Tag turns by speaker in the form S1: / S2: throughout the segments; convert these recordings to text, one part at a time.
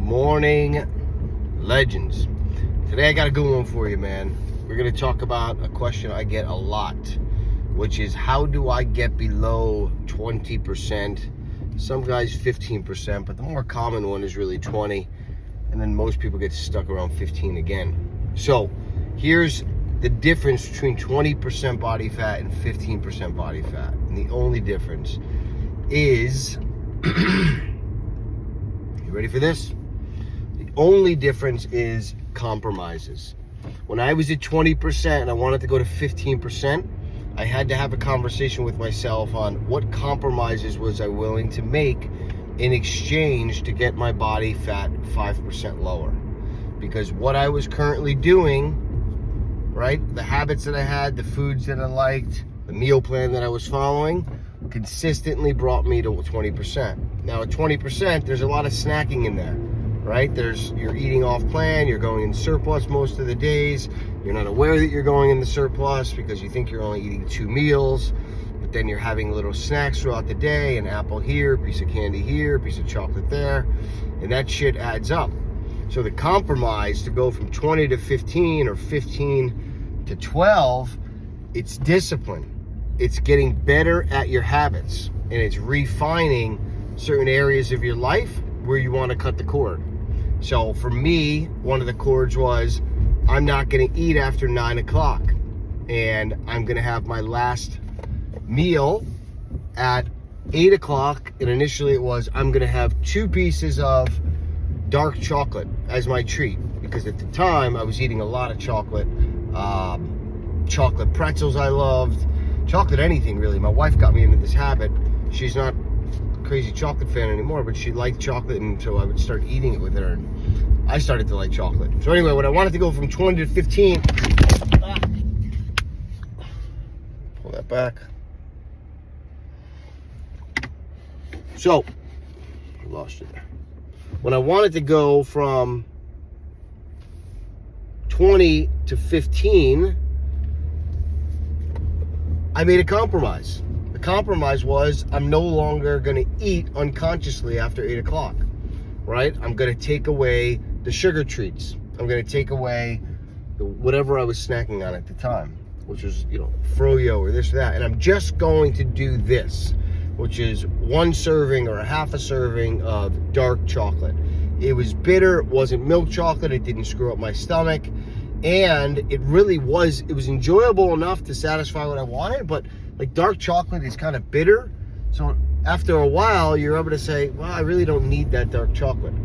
S1: morning, legends. Today I got a good one for you, man. We're going to talk about a question I get a lot, which is how do I get below 20%? Some guys 15%, but the more common one is really 20, and then most people get stuck around 15 again. So here's the difference between 20% body fat and 15% body fat. And the only difference is, you ready for this? The only difference is compromises. When I was at 20% and I wanted to go to 15%, I had to have a conversation with myself on what compromises was I willing to make in exchange to get my body fat 5% lower. Because what I was currently doing, right, the habits that I had, the foods that I liked, the meal plan that I was following, consistently brought me to 20%. Now at 20%, there's a lot of snacking in there, right? You're eating off plan, you're going in surplus most of the days, you're not aware that you're going in the surplus because you think you're only eating 2 meals, but then you're having little snacks throughout the day, an apple here, a piece of candy here, a piece of chocolate there, and that shit adds up. So the compromise to go from 20 to 15 or 15 to 12, it's discipline. It's getting better at your habits, and it's refining certain areas of your life where you want to cut the cord. So for me, one of the cords was I'm not going to eat after 9 o'clock, and I'm going to have my last meal at 8 o'clock. And initially it was I'm going to have 2 pieces of dark chocolate as my treat, because at the time I was eating a lot of chocolate. Chocolate pretzels I loved, chocolate anything really. My wife got me into this habit. She's not a crazy chocolate fan anymore, but she liked chocolate, and so I would start eating it with her, and I started to like chocolate. So anyway, when I wanted to go from 20 to 15, pull that back. So, I lost it there. When I wanted to go from 20 to 15, I made a compromise. The compromise was I'm no longer going to eat unconsciously after 8 o'clock, right? I'm going to take away the sugar treats. I'm going to take away whatever I was snacking on at the time, which was, froyo or this or that. And I'm just going to do this, which is 1 serving or a half a serving of dark chocolate. It was bitter. It wasn't milk chocolate. It didn't screw up my stomach. And it was enjoyable enough to satisfy what I wanted, but like dark chocolate is kind of bitter. So after a while, you're able to say, well, I really don't need that dark chocolate.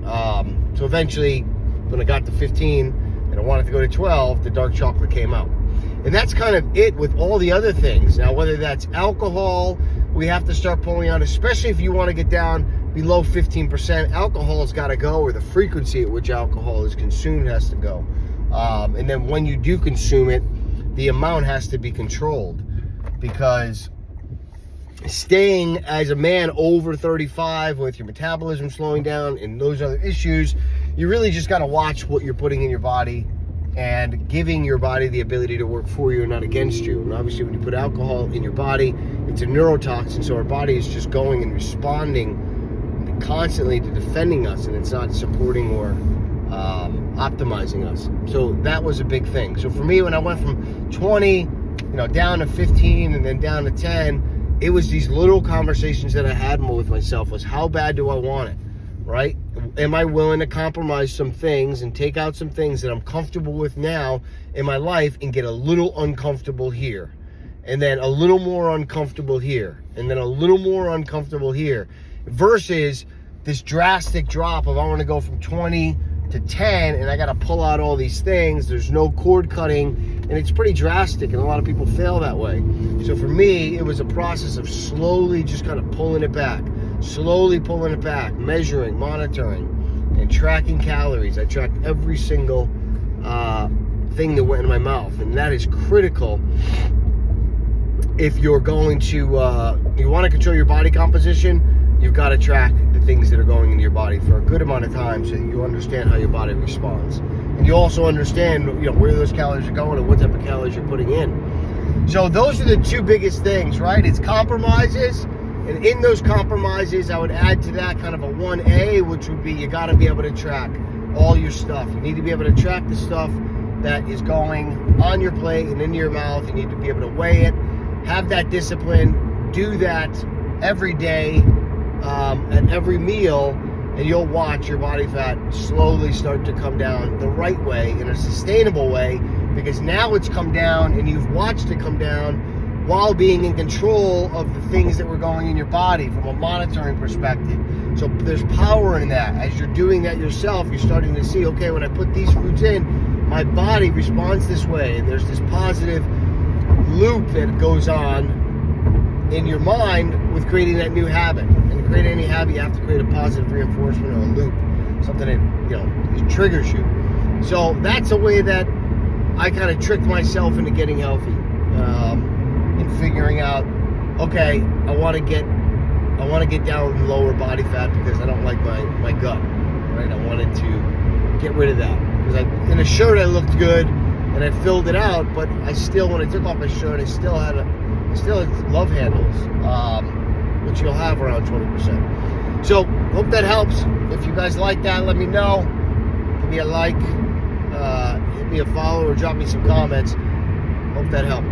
S1: So eventually, when I got to 15 and I wanted to go to 12, the dark chocolate came out. And that's kind of it with all the other things. Now, whether that's alcohol, we have to start pulling out, especially if you want to get down below 15%, alcohol has got to go, or the frequency at which alcohol is consumed has to go. And then when you do consume it, the amount has to be controlled, because staying as a man over 35 with your metabolism slowing down and those other issues, you really just got to watch what you're putting in your body and giving your body the ability to work for you and not against you. And obviously when you put alcohol in your body, it's a neurotoxin, so our body is just going and responding constantly to defending us, and it's not supporting or optimizing us. So that was a big thing. So for me, when I went from 20, down to 15 and then down to 10, it was these little conversations that I had with myself was, how bad do I want it, right? Am I willing to compromise some things and take out some things that I'm comfortable with now in my life and get a little uncomfortable here, and then a little more uncomfortable here, and then a little more uncomfortable here, versus this drastic drop of I want to go from 20 to 10 and I got to pull out all these things. There's no cord cutting, and it's pretty drastic, and a lot of people fail that way. So for me, it was a process of slowly just kind of pulling it back, measuring, monitoring, and tracking calories. I tracked every single thing that went in my mouth, and that is critical if you're going to you want to control your body composition. You've got to track the things that are going into your body for a good amount of time, so that you understand how your body responds. And you also understand, where those calories are going and what type of calories you're putting in. So those are the 2 biggest things, right? It's compromises And in those compromises, I would add to that kind of a 1A, which would be you got to be able to track all your stuff. You need to be able to track the stuff that is going on your plate and into your mouth. You need to be able to weigh it, have that discipline, do that every day at every meal, and you'll watch your body fat slowly start to come down the right way, in a sustainable way, because now it's come down and you've watched it come down while being in control of the things that were going in your body from a monitoring perspective. So there's power in that. As you're doing that yourself, you're starting to see, okay, when I put these foods in, my body responds this way. And there's this positive loop that goes on in your mind with creating that new habit. And to create any habit, you have to create a positive reinforcement or a loop, something that, it triggers you. So that's a way that I kind of tricked myself into getting healthy, and figuring out, okay, I want to get down in lower body fat because I don't like my gut, right? I wanted to get rid of that because in a shirt I looked good and I filled it out, but I still, when I took off my shirt, I still had love handles, which you'll have around 20%. So hope that helps. If you guys like that, let me know. Give me a like, hit me a follow, or drop me some comments. Hope that helped.